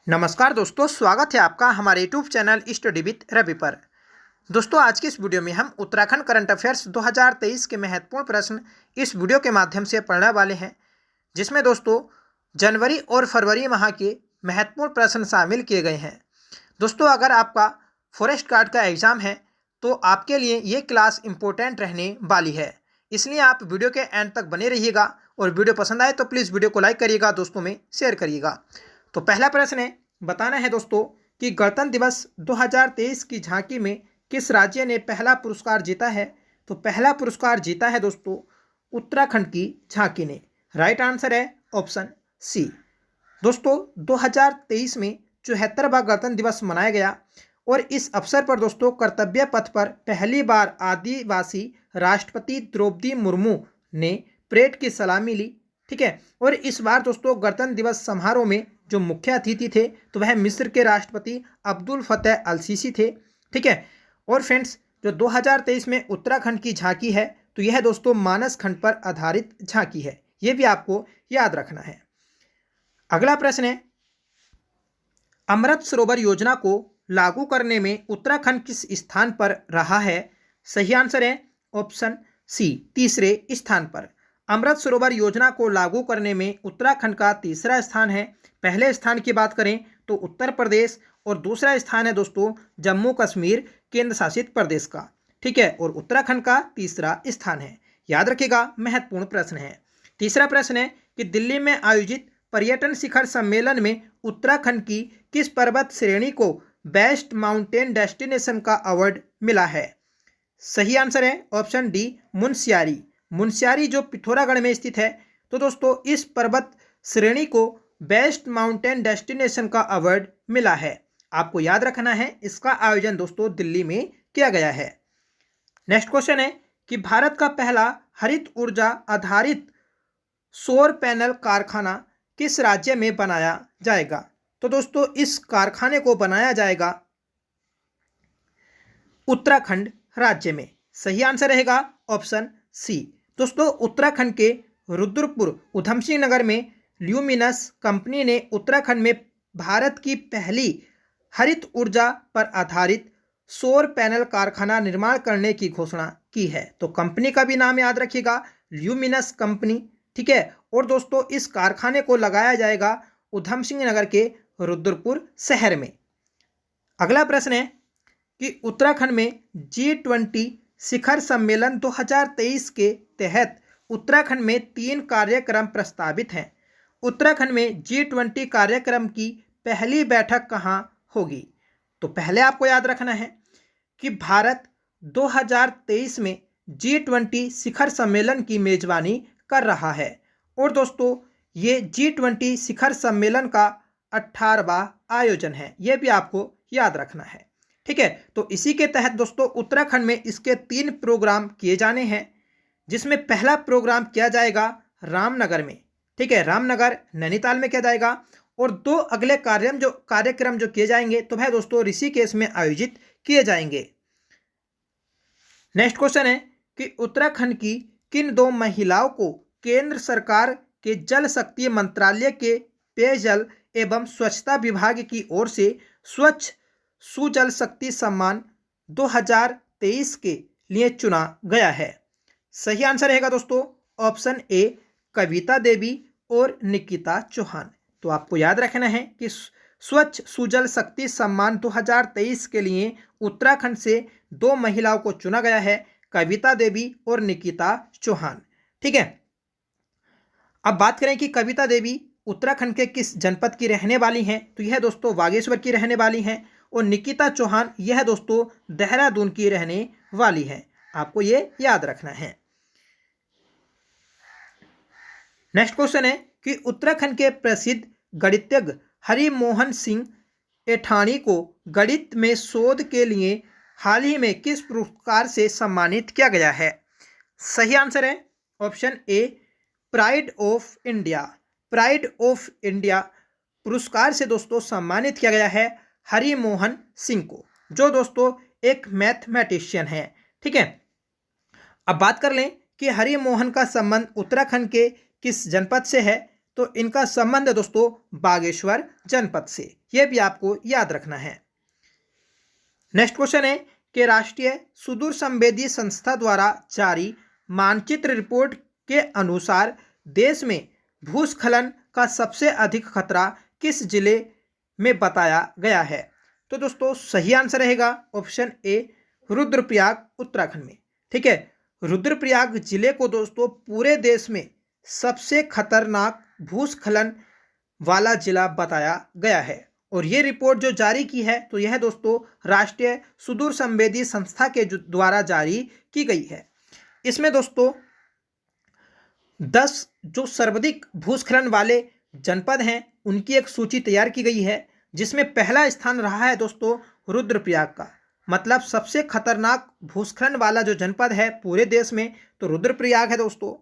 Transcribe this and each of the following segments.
नमस्कार दोस्तों, स्वागत है आपका हमारे YouTube channel study with Ravi पर। दोस्तों, आज की इस वीडियो में हम उत्तराखंड करंट अफेयर्स 2023 के महत्वपूर्ण प्रश्न इस वीडियो के माध्यम से पढ़ने वाले हैं, जिसमें दोस्तों जनवरी और फरवरी माह के महत्वपूर्ण प्रश्न शामिल किए गए हैं। दोस्तों, अगर आपका फॉरेस्ट गार्ड का एग्ज़ाम है तो आपके लिए ये क्लास इम्पोर्टेंट रहने वाली है, इसलिए आप वीडियो के एंड तक बने रहिएगा और वीडियो पसंद आए तो प्लीज़ वीडियो को लाइक करिएगा, दोस्तों में शेयर करिएगा। तो पहला प्रश्न है, बताना है दोस्तों कि गणतंत्र दिवस 2023 की झांकी में किस राज्य ने पहला पुरस्कार जीता है। तो पहला पुरस्कार जीता है दोस्तों उत्तराखंड की झांकी ने। राइट आंसर है ऑप्शन सी। दोस्तों 2023 में 74वां गणतंत्र दिवस मनाया गया और इस अवसर पर दोस्तों कर्तव्य पथ पर पहली बार आदिवासी राष्ट्रपति द्रौपदी मुर्मू ने परेड की सलामी ली। ठीक है, और इस बार दोस्तों गणतंत्र दिवस समारोह में जो मुख्य अतिथि थे तो वह मिस्र के राष्ट्रपति अब्दुल फतेह अल सीसी थे। ठीक है, और फ्रेंड्स जो 2023 में उत्तराखंड की झांकी है तो यह दोस्तों मानस खंड पर आधारित झांकी है, यह भी आपको याद रखना है। अगला प्रश्न है, अमृत सरोवर योजना को लागू करने में उत्तराखंड किस स्थान पर रहा है। सही आंसर है ऑप्शन सी, तीसरे स्थान पर। अमृत सरोवर योजना को लागू करने में उत्तराखंड का तीसरा स्थान है। पहले स्थान की बात करें तो उत्तर प्रदेश और दूसरा स्थान है दोस्तों जम्मू कश्मीर केंद्र शासित प्रदेश का। ठीक है, और उत्तराखंड का तीसरा स्थान है। याद रखिएगा, महत्वपूर्ण प्रश्न है। तीसरा प्रश्न है कि दिल्ली में आयोजित पर्यटन शिखर सम्मेलन में उत्तराखंड की किस पर्वत श्रेणी को बेस्ट माउंटेन डेस्टिनेशन का अवार्ड मिला है। सही आंसर है ऑप्शन डी, मुनस्यारी। मुनस्यारी जो पिथौरागढ़ में स्थित है, तो दोस्तों इस पर्वत श्रेणी को बेस्ट माउंटेन डेस्टिनेशन का अवार्ड मिला है। आपको याद रखना है, इसका आयोजन दोस्तों दिल्ली में किया गया है। नेक्स्ट क्वेश्चन है कि भारत का पहला हरित ऊर्जा आधारित सौर पैनल कारखाना किस राज्य में बनाया जाएगा। तो दोस्तों इस कारखाने को बनाया जाएगा उत्तराखंड राज्य में। सही आंसर रहेगा ऑप्शन सी। दोस्तों उत्तराखंड के रुद्रपुर उधमसिंह नगर में ल्यूमिनस कंपनी ने उत्तराखंड में भारत की पहली हरित ऊर्जा पर आधारित सौर पैनल कारखाना निर्माण करने की घोषणा की है। तो कंपनी का भी नाम याद रखिएगा, ल्यूमिनस कंपनी। ठीक है, और दोस्तों इस कारखाने को लगाया जाएगा उधमसिंह नगर के रुद्रपुर शहर में। अगला प्रश्न है कि उत्तराखंड में G20 शिखर सम्मेलन 2023 के तहत उत्तराखंड में 3 कार्यक्रम प्रस्तावित हैं। उत्तराखंड में G20 कार्यक्रम की पहली बैठक कहाँ होगी। तो पहले आपको याद रखना है कि भारत 2023 में G20 शिखर सम्मेलन की मेजबानी कर रहा है और दोस्तों ये G20 शिखर सम्मेलन का 18वां आयोजन है, यह भी आपको याद रखना है। ठीक है, तो इसी के तहत दोस्तों उत्तराखंड में इसके 3 प्रोग्राम किए जाने हैं, जिसमें पहला प्रोग्राम किया जाएगा रामनगर में। ठीक है, रामनगर नैनीताल में किया जाएगा और 2 अगले कार्यक्रम जो किए जाएंगे तो वह दोस्तों ऋषिकेश में आयोजित किए जाएंगे। नेक्स्ट क्वेश्चन है कि उत्तराखंड की किन 2 महिलाओं को केंद्र सरकार के जल शक्ति मंत्रालय के पेयजल एवं स्वच्छता विभाग की ओर से स्वच्छ सुजल शक्ति सम्मान 2023 के लिए चुना गया है। सही आंसर रहेगा दोस्तों ऑप्शन ए, कविता देवी और निकिता चौहान। तो आपको याद रखना है कि स्वच्छ सुजल शक्ति सम्मान 2023 के लिए उत्तराखंड से 2 महिलाओं को चुना गया है, कविता देवी और निकिता चौहान। ठीक है, अब बात करें कि कविता देवी उत्तराखंड के किस जनपद की रहने वाली हैं। तो यह दोस्तों बागेश्वर की रहने वाली हैं और निकिता चौहान यह दोस्तों देहरादून की रहने वाली है। आपको ये याद रखना है। नेक्स्ट क्वेश्चन है कि उत्तराखंड के प्रसिद्ध गणितज्ञ हरिमोहन सिंह ऐठानी को गणित में शोध के लिए हाल ही में किस पुरस्कार से सम्मानित किया गया है। सही आंसर है option A, pride of India. Pride of India पुरस्कार से दोस्तों सम्मानित किया गया है हरिमोहन सिंह को, जो दोस्तों एक मैथमेटिशियन है। ठीक है, अब बात कर लें कि हरिमोहन का संबंध उत्तराखंड के किस जनपद से है। तो इनका संबंध है दोस्तों बागेश्वर जनपद से, यह भी आपको याद रखना है। नेक्स्ट क्वेश्चन है कि राष्ट्रीय सुदूर संवेदी संस्था द्वारा जारी मानचित्र रिपोर्ट के अनुसार देश में भूस्खलन का सबसे अधिक खतरा किस जिले में बताया गया है? तो दोस्तों सही आंसर रहेगा ऑप्शन ए रुद्रप्रयाग उत्तराखंड में। ठीक है, रुद्रप्रयाग जिले को दोस्तों पूरे देश में सबसे खतरनाक भूस्खलन वाला जिला बताया गया है। और ये रिपोर्ट जो जारी की है तो यह दोस्तों राष्ट्रीय सुदूर संवेदी संस्था के द्वारा जारी की गई है। इसमें दोस्तों 10 जो सर्वाधिक भूस्खलन वाले जनपद हैं उनकी एक सूची तैयार की गई है, जिसमें पहला स्थान रहा है दोस्तों रुद्रप्रयाग का। मतलब सबसे खतरनाक भूस्खलन वाला जो जनपद है पूरे देश में तो रुद्रप्रयाग है दोस्तों।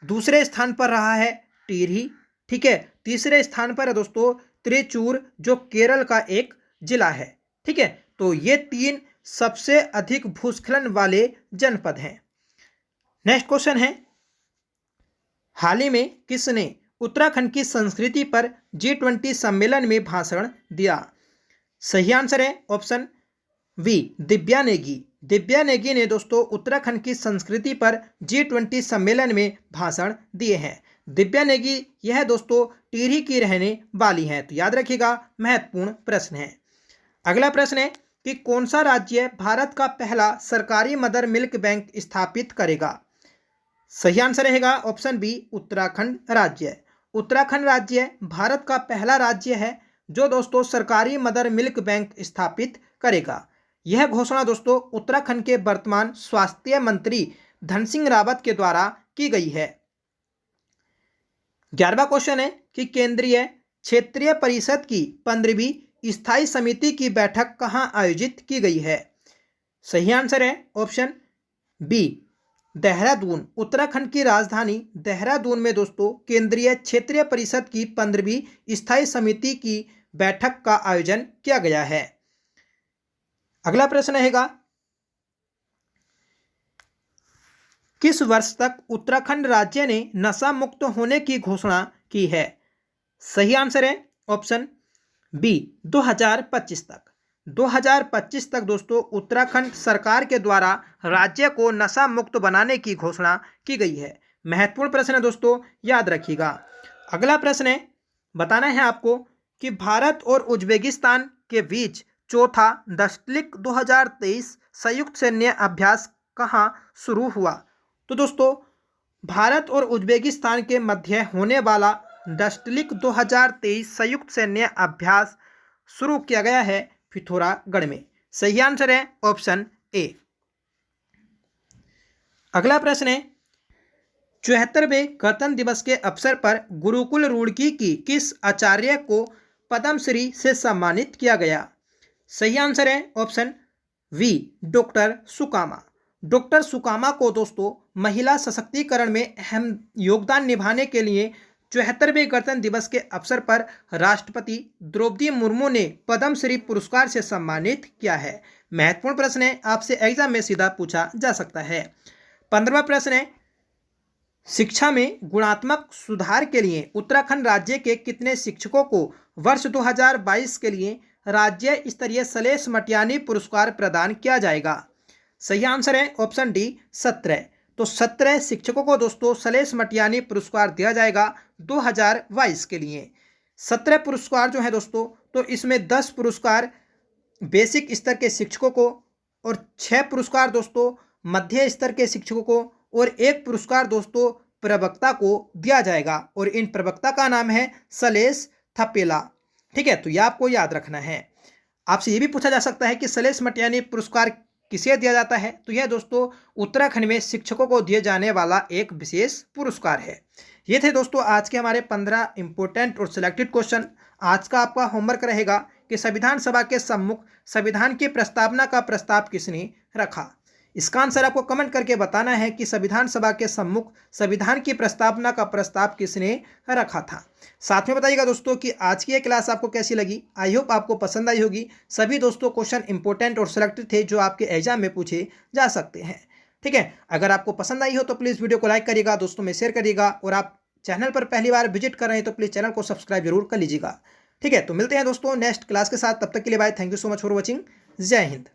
दूसरे स्थान पर रहा है टिहरी। ठीक है, तीसरे स्थान पर है दोस्तों त्रिचूर जो केरल का एक जिला है। ठीक है, तो ये 3 सबसे अधिक भूस्खलन वाले जनपद हैं। नेक्स्ट क्वेश्चन है, हाल ही में किसने उत्तराखंड की संस्कृति पर G20 सम्मेलन में भाषण दिया? सही आंसर है ऑप्शन बी दिव्या नेगी। दिव्या नेगी ने दोस्तों उत्तराखंड की संस्कृति पर G20 सम्मेलन में भाषण दिए हैं। दिव्या नेगी यह दोस्तों टिहरी की रहने वाली हैं, तो याद रखिएगा महत्वपूर्ण प्रश्न है। अगला प्रश्न है कि कौन सा राज्य भारत का पहला सरकारी मदर मिल्क बैंक स्थापित करेगा? सही आंसर रहेगा ऑप्शन बी उत्तराखंड राज्य। उत्तराखंड राज्य भारत का पहला राज्य है जो दोस्तों सरकारी मदर मिल्क बैंक स्थापित करेगा। यह घोषणा दोस्तों उत्तराखंड के वर्तमान स्वास्थ्य मंत्री धन सिंह रावत के द्वारा की गई है। 11वां क्वेश्चन है कि केंद्रीय क्षेत्रीय परिषद की 15वीं स्थायी समिति की बैठक कहां आयोजित की गई है? सही आंसर है ऑप्शन बी देहरादून। उत्तराखंड की राजधानी देहरादून में दोस्तों केंद्रीय क्षेत्रीय परिषद की 15वीं स्थायी समिति की बैठक का आयोजन किया गया है। अगला प्रश्न रहेगा, किस वर्ष तक उत्तराखंड राज्य ने नशा मुक्त होने की घोषणा की है? सही आंसर है ऑप्शन बी 2025 तक। 2025 तक दोस्तों उत्तराखंड सरकार के द्वारा राज्य को नशा मुक्त बनाने की घोषणा की गई है। महत्वपूर्ण प्रश्न है दोस्तों, याद रखिएगा। अगला प्रश्न है, बताना है आपको कि भारत और उज्बेकिस्तान के बीच चौथा दशलिक 2023 संयुक्त सैन्य अभ्यास कहाँ शुरू हुआ? तो दोस्तों भारत और उज्बेकिस्तान के मध्य होने वाला दशलिक 2023 संयुक्त सैन्य अभ्यास शुरू किया गया है पिथौरागढ़ में। सही आंसर है ऑप्शन ए। अगला प्रश्न है, 74वें गणतंत्र दिवस के अवसर पर गुरुकुल रुड़की की किस आचार्य को पद्मश्री से सम्मानित किया गया? सही आंसर है option B doctor Sukama. Doctor Sukama को दोस्तों महिला सशक्तिकरण में अहम योगदान निभाने के लिए 74वें गणतंत्र दिवस के अवसर पर राष्ट्रपति द्रौपदी मुर्मू ने पद्मश्री पुरस्कार से सम्मानित किया है। महत्वपूर्ण प्रश्न है, आपसे एग्जाम में सीधा पूछा जा सकता है। 15वां प्रश्न है, शिक्षा में गुणात्मक सुधार के लिए उत्तराखंड राज्य के कितने शिक्षकों को वर्ष 2022 के लिए राज्य स्तरीय सलेश मटियानी पुरस्कार प्रदान किया जाएगा? सही आंसर है ऑप्शन डी 17। तो 17 शिक्षकों को दोस्तों सलेश मटियानी पुरस्कार दिया जाएगा 2022 के लिए। 17 पुरस्कार जो है दोस्तों, तो इसमें 10 पुरस्कार बेसिक स्तर के शिक्षकों को और 6 पुरस्कार दोस्तों मध्य स्तर के शिक्षकों को और 1 पुरस्कार दोस्तों प्रवक्ता को दिया जाएगा। और इन प्रवक्ता का नाम है सलेश थपेला। ठीक है, तो यह आपको याद रखना है। आपसे ये भी पूछा जा सकता है कि सलेश मटियानी पुरस्कार किसे दिया जाता है? तो यह दोस्तों उत्तराखंड में शिक्षकों को दिए जाने वाला एक विशेष पुरस्कार है। ये थे दोस्तों आज के हमारे 15 इंपॉर्टेंट और सिलेक्टेड क्वेश्चन। आज का आपका होमवर्क रहेगा कि संविधान सभा के सम्मुख संविधान की प्रस्तावना का प्रस्ताव किसने रखा? इसका आंसर आपको कमेंट करके बताना है कि संविधान सभा के सम्मुख संविधान की प्रस्तावना का प्रस्ताव किसने रखा था। साथ में बताइएगा दोस्तों कि आज की ये क्लास आपको कैसी लगी। आई होप आपको पसंद आई होगी। सभी दोस्तों क्वेश्चन इंपॉर्टेंट और सिलेक्टेड थे जो आपके एग्जाम में पूछे जा सकते हैं। ठीक है, अगर आपको पसंद आई हो तो प्लीज़ वीडियो को लाइक करिएगा, दोस्तों में शेयर करिएगा और आप चैनल पर पहली बार विजिट कर रहे हैं तो प्लीज़ चैनल को सब्सक्राइब जरूर कर लीजिएगा। ठीक है, तो मिलते हैं दोस्तों नेक्स्ट क्लास के साथ। तब तक के लिए bye. Thank you so much for watching. जय हिंद।